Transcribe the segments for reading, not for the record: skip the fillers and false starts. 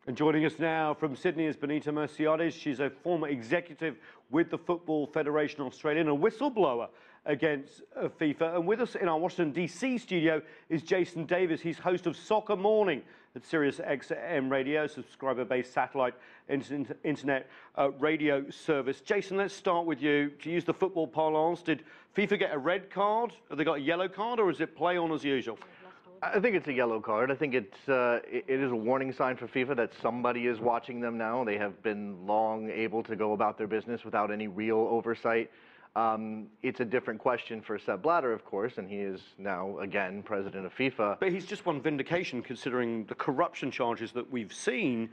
And joining us now from Sydney is Benita Merciades. She's a former executive with the Football Federation Australia and a whistleblower against FIFA. And with us in our Washington, D.C. studio is Jason Davis. He's host of Soccer Morning at SiriusXM Radio, subscriber-based satellite internet radio service. Jason, let's start with you. To use the football parlance, did FIFA get a red card? Have they got a yellow card, or is it play on as usual? I think it's a yellow card. I think it is a warning sign for FIFA that somebody is watching them now. They have been long able to go about their business without any real oversight. It's a different question for Sepp Blatter, of course, and he is now, again, president of FIFA. But he's just won vindication considering the corruption charges that we've seen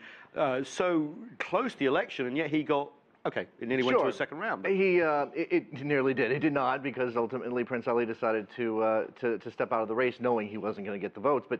so close to the election, and yet he got... Okay, it nearly went to a second round. But... It nearly did. It did not, because ultimately Prince Ali decided to step out of the race, knowing he wasn't going to get the votes. But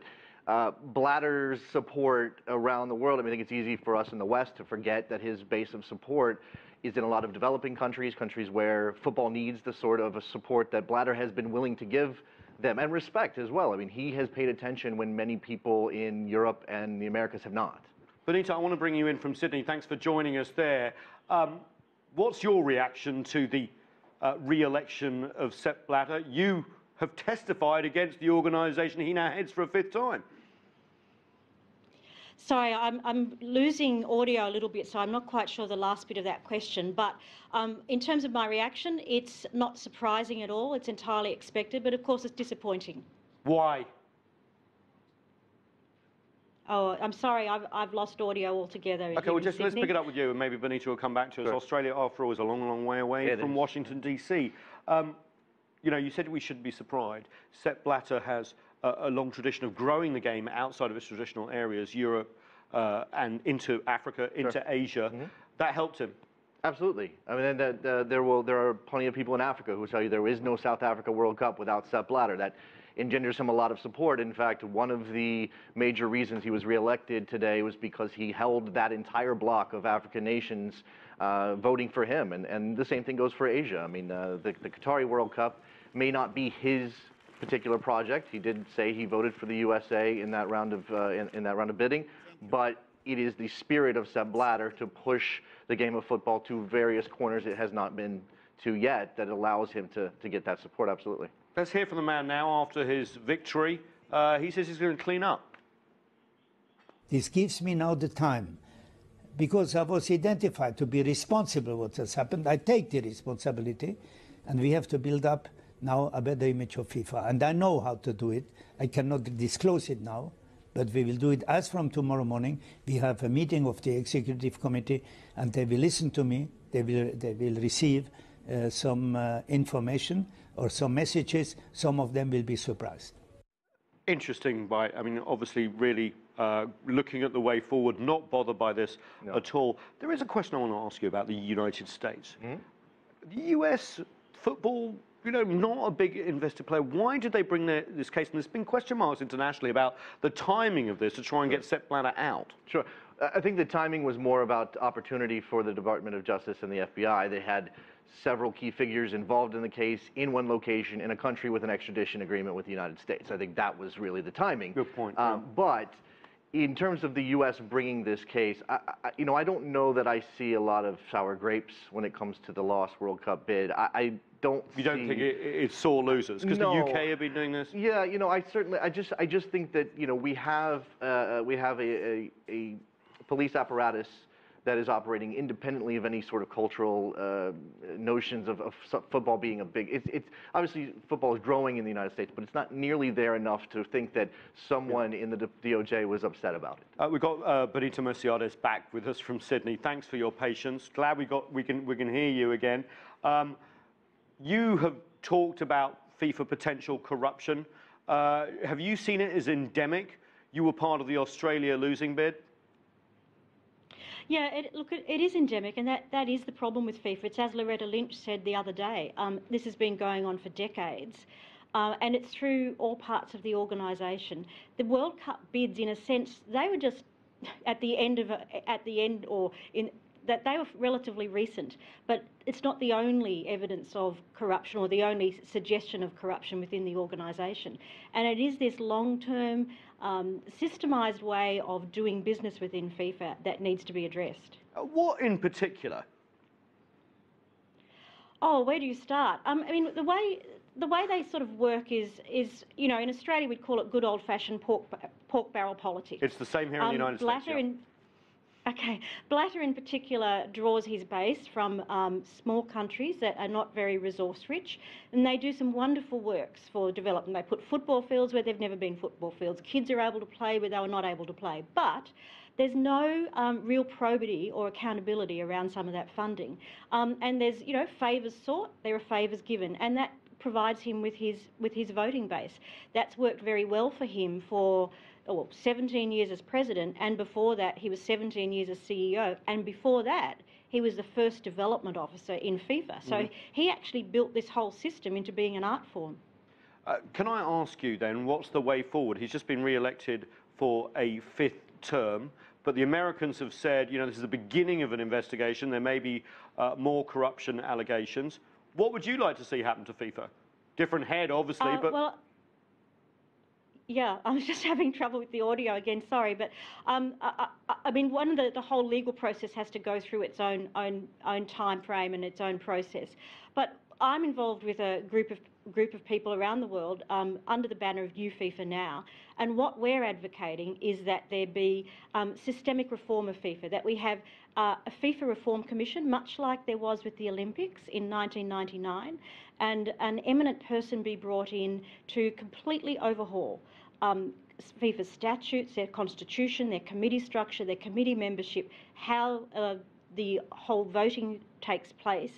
Blatter's support around the world, I mean, I think it's easy for us in the West to forget that his base of support is in a lot of developing countries, countries where football needs the sort of support that Blatter has been willing to give them, and respect as well. I mean, he has paid attention when many people in Europe and the Americas have not. Benita, I want to bring you in from Sydney. Thanks for joining us there. What's your reaction to the re-election of Sepp Blatter? You have testified against the organisation he now heads for a fifth time. Sorry, I'm losing audio a little bit, so I'm not quite sure the last bit of that question. But in terms of my reaction, it's not surprising at all. It's entirely expected, but of course it's disappointing. Why? Oh, I'm sorry, I've lost audio altogether. Okay, well, just let's pick it up with you, and maybe Benita will come back to us. Sure. Australia, after all, is a long, long way away from Washington, D.C. You know, you said we shouldn't be surprised. Sepp Blatter has a long tradition of growing the game outside of its traditional areas, Europe and into Africa, into Asia. That helped him. Absolutely. I mean, there are plenty of people in Africa who tell you there is no South Africa World Cup without Sepp Blatter. That engenders him a lot of support. In fact, one of the major reasons he was reelected today was because he held that entire block of African nations voting for him. And the same thing goes for Asia. I mean, the Qatari World Cup may not be his particular project. He did say he voted for the USA in that round of in that round of bidding, but it is the spirit of Sepp Blatter to push the game of football to various corners it has not been to yet that allows him to get that support. Absolutely. Let's hear from the man now after his victory. He says he's going to clean up. This gives me now the time, because I was identified to be responsible for what has happened. I take the responsibility, and we have to build up now a better image of FIFA. And I know how to do it. I cannot disclose it now, but we will do it as from tomorrow morning. We have a meeting of the executive committee, and they will listen to me. They will receive some information or some messages. Some of them will be surprised. Interesting. I mean, obviously, really looking at the way forward, not bothered by this at all. There is a question I want to ask you about the United States. The US football, you know, not a big invested player. Why did they bring this case? And there's been question marks internationally about the timing of this to try and get Sepp Blatter out. Sure. I think the timing was more about opportunity for the Department of Justice and the FBI. They had several key figures involved in the case in one location in a country with an extradition agreement with the United States. I think that was really the timing. Good point. But in terms of the U.S. bringing this case, I don't know that I see a lot of sour grapes when it comes to the lost World Cup bid. You don't think it's sore losers because the UK have been doing this? Yeah, you know, I just think that, you know, we have a police apparatus that is operating independently of any sort of cultural notions of football being a big... It's obviously, football is growing in the United States, but it's not nearly there enough to think that someone in the DOJ was upset about it. We've got Benita Merciades back with us from Sydney. Thanks for your patience. Glad we can hear you again. You have talked about FIFA potential corruption. Have you seen it as endemic? You were part of the Australia losing bid. Yeah, look, it is endemic, and that is the problem with FIFA. It's as Loretta Lynch said the other day. This has been going on for decades, and it's through all parts of the organisation. The World Cup bids, in a sense, they were just at the end that they were relatively recent, but it's not the only evidence of corruption or the only suggestion of corruption within the organisation. And it is this long-term systemised way of doing business within FIFA that needs to be addressed. What in particular? Oh, where do you start? I mean, the way they sort of work is you know, in Australia we'd call it good old-fashioned pork barrel politics. It's the same here in the United States. Blatter in particular draws his base from small countries that are not very resource-rich, and they do some wonderful works for development. They put football fields where there've never been football fields. Kids are able to play where they were not able to play. But there's no real probity or accountability around some of that funding. And there's, you know, favours sought, there are favours given, and that provides him with his voting base. That's worked very well for him for 17 years as president, and before that he was 17 years as CEO, and before that he was the first development officer in FIFA. So he actually built this whole system into being an art form. Can I ask you then, what's the way forward? He's just been re-elected for a 5th term, but the Americans have said, you know, this is the beginning of an investigation. There may be more corruption allegations. What would you like to see happen to FIFA? Different head, obviously, but... Well, yeah, I was just having trouble with the audio again, sorry, but I mean, the whole legal process has to go through its own time frame and its own process. But I'm involved with a group of people around the world under the banner of New FIFA Now, and what we're advocating is that there be systemic reform of FIFA, that we have a FIFA Reform Commission, much like there was with the Olympics in 1999, and an eminent person be brought in to completely overhaul FIFA statutes, their constitution, their committee structure, their committee membership, how the whole voting takes place,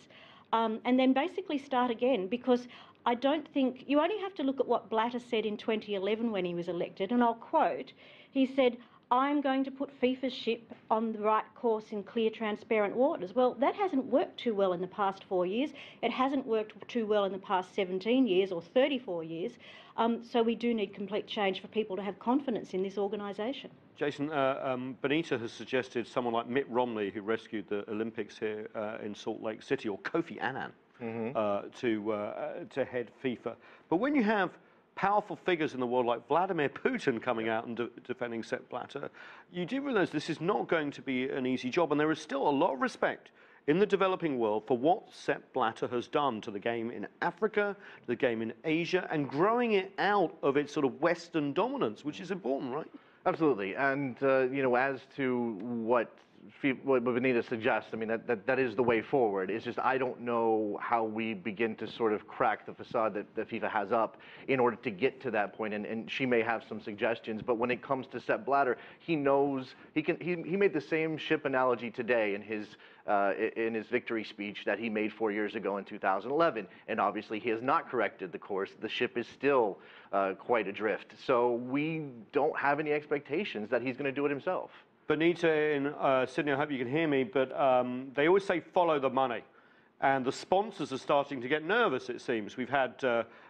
and then basically start again, because I don't think, you only have to look at what Blatter said in 2011 when he was elected, and I'll quote, he said, "I'm going to put FIFA's ship on the right course in clear, transparent waters." Well, that hasn't worked too well in the past 4 years. It hasn't worked too well in the past 17 years or 34 years. So we do need complete change for people to have confidence in this organisation. Jason, Benita has suggested someone like Mitt Romney, who rescued the Olympics here in Salt Lake City, or Kofi Annan, to head FIFA. But when you have powerful figures in the world like Vladimir Putin coming out and defending Sepp Blatter, you do realise this is not going to be an easy job, and there is still a lot of respect in the developing world for what Sepp Blatter has done to the game in Africa, to the game in Asia, and growing it out of its sort of Western dominance, which is important, right? Absolutely, and you know, as to what Benita suggests, I mean, that is the way forward. It's just I don't know how we begin to sort of crack the facade that FIFA has up in order to get to that point, and she may have some suggestions, but when it comes to Sepp Blatter, he knows, he made the same ship analogy today in his victory speech that he made 4 years ago in 2011, and obviously he has not corrected the course. The ship is still quite adrift, so we don't have any expectations that he's going to do it himself. Benita in Sydney, I hope you can hear me, but they always say follow the money. And the sponsors are starting to get nervous, it seems. We've had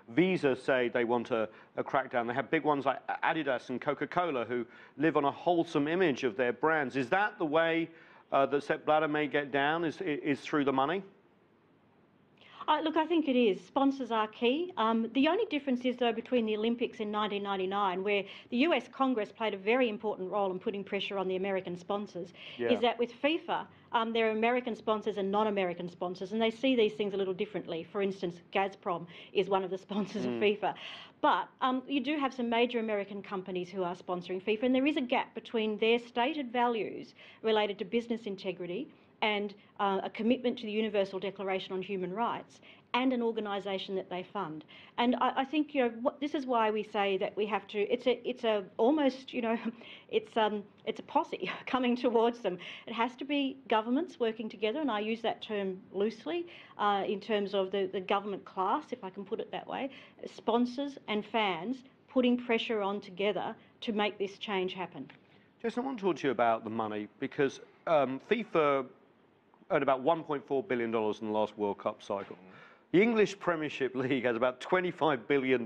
Visa say they want a crackdown. They have big ones like Adidas and Coca-Cola who live on a wholesome image of their brands. Is that the way that Sepp Blatter may get down, is through the money? Look, I think it is. Sponsors are key. The only difference is, though, between the Olympics in 1999, where the US Congress played a very important role in putting pressure on the American sponsors, is that with FIFA, there are American sponsors and non-American sponsors, and they see these things a little differently. For instance, Gazprom is one of the sponsors of FIFA. But you do have some major American companies who are sponsoring FIFA, and there is a gap between their stated values related to business integrity and a commitment to the Universal Declaration on Human Rights, and an organisation that they fund. And I think, you know, this is why we say that we have to. It's a almost, you know, it's a posse coming towards them. It has to be governments working together, and I use that term loosely in terms of the government class, if I can put it that way. Sponsors and fans putting pressure on together to make this change happen. Jason, I want to talk to you about the money, because FIFA earned about $1.4 billion in the last World Cup cycle. The English Premiership League has about $25 billion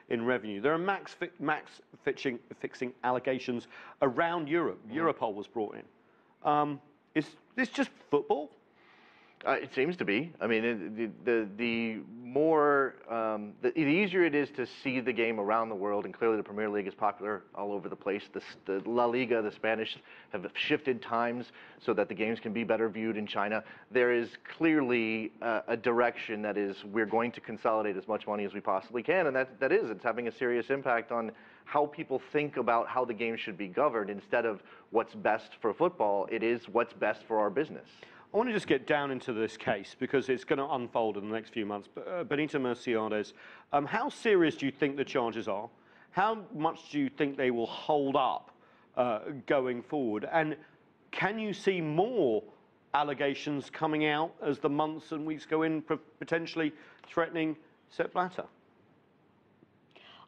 in revenue. There are fixing allegations around Europe. Europol was brought in. Is this just football? It seems to be. I mean, the easier it is to see the game around the world, and clearly the Premier League is popular all over the place. The La Liga, the Spanish, have shifted times so that the games can be better viewed in China. There is clearly a direction that is we're going to consolidate as much money as we possibly can, and it's having a serious impact on how people think about how the game should be governed. Instead of what's best for football, it is what's best for our business. I want to just get down into this case because it's going to unfold in the next few months. Benito Merciades, how serious do you think the charges are? How much do you think they will hold up going forward? And can you see more allegations coming out as the months and weeks go in, potentially threatening Sepp Blatter?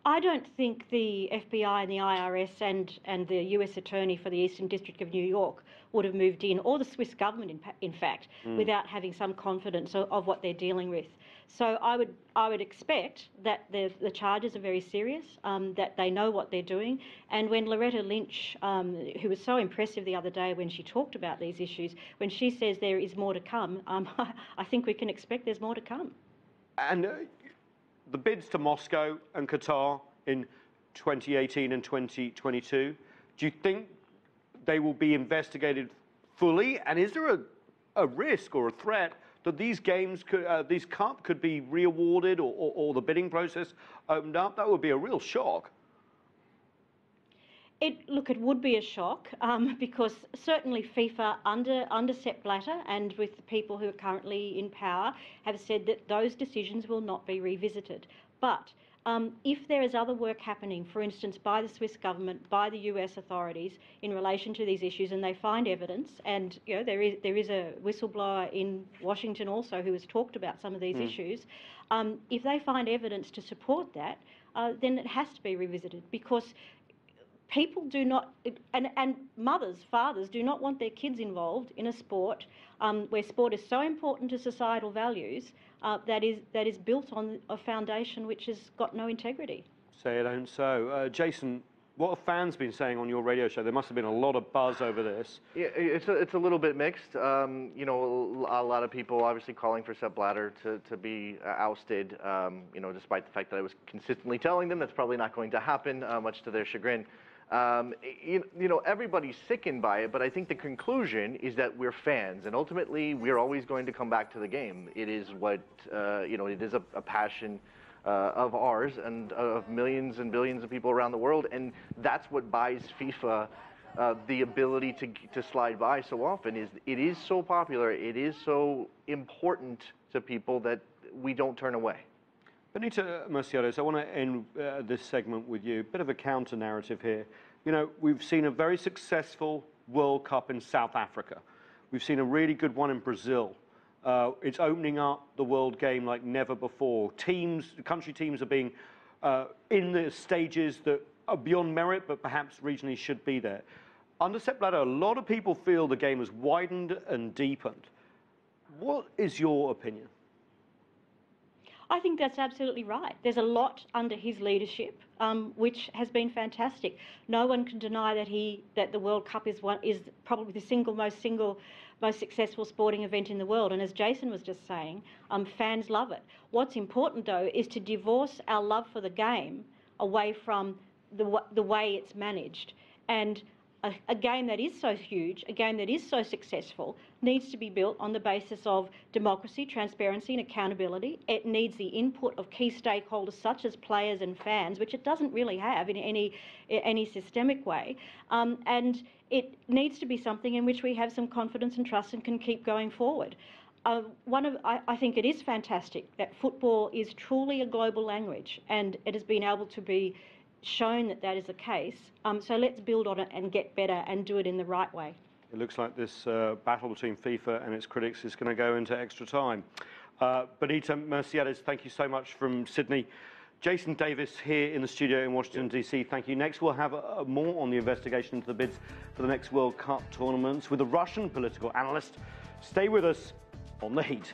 I don't think the FBI and the IRS and the US Attorney for the Eastern District of New York would have moved in, or the Swiss government, in fact, without having some confidence of what they're dealing with. So I would expect that the charges are very serious, that they know what they're doing. And when Loretta Lynch, who was so impressive the other day when she talked about these issues, when she says there is more to come, I think we can expect there's more to come. And the bids to Moscow and Qatar in 2018 and 2022, do you think they will be investigated fully? And is there a risk or a threat that these games, these cup could be re-awarded or the bidding process opened up? That would be a real shock. Look, it would be a shock because certainly FIFA under Sepp Blatter and with the people who are currently in power have said that those decisions will not be revisited. But if there is other work happening, for instance, by the Swiss government, by the US authorities in relation to these issues, and they find evidence, and you know there is a whistleblower in Washington also who has talked about some of these issues, if they find evidence to support that, then it has to be revisited because people do not, and mothers, fathers do not want their kids involved in a sport where sport is so important to societal values that is built on a foundation which has got no integrity. Say it ain't so. Jason, what have fans been saying on your radio show? There must have been a lot of buzz over this. Yeah, it's a little bit mixed. You know, a lot of people obviously calling for Sepp Blatter to be ousted. You know, despite the fact that I was consistently telling them that's probably not going to happen, much to their chagrin. You know, everybody's sickened by it, but I think the conclusion is that we're fans, and ultimately we're always going to come back to the game. It is what, you know, it is a passion of ours and of millions and billions of people around the world, and that's what buys FIFA the ability to slide by so often. Is it is so popular, it is so important to people that we don't turn away. Benito Merciades, I want to end this segment with you. A bit of a counter-narrative here. You know, we've seen a very successful World Cup in South Africa. We've seen a really good one in Brazil. It's opening up the world game like never before. Country teams are being in the stages that are beyond merit, but perhaps regionally should be there. Under Sepp Blatter, a lot of people feel the game has widened and deepened. What is your opinion? I think that's absolutely right. There's a lot under his leadership, which has been fantastic. No one can deny that the World Cup is probably the most successful sporting event in the world. And as Jason was just saying, fans love it. What's important though is to divorce our love for the game away from the way it's managed. And a game that is so huge, a game that is so successful, needs to be built on the basis of democracy, transparency and accountability. It needs the input of key stakeholders such as players and fans, which it doesn't really have in any systemic way. And it needs to be something in which we have some confidence and trust and can keep going forward. I think it is fantastic that football is truly a global language, and it has been able to be shown that is the case. So let's build on it and get better and do it in the right way. It looks like this battle between FIFA and its critics is going to go into extra time. Benito Merciades, thank you so much from Sydney. Jason Davis here in the studio in Washington, D.C. Thank you. Next, we'll have more on the investigation into the bids for the next World Cup tournaments with a Russian political analyst. Stay with us on The Heat.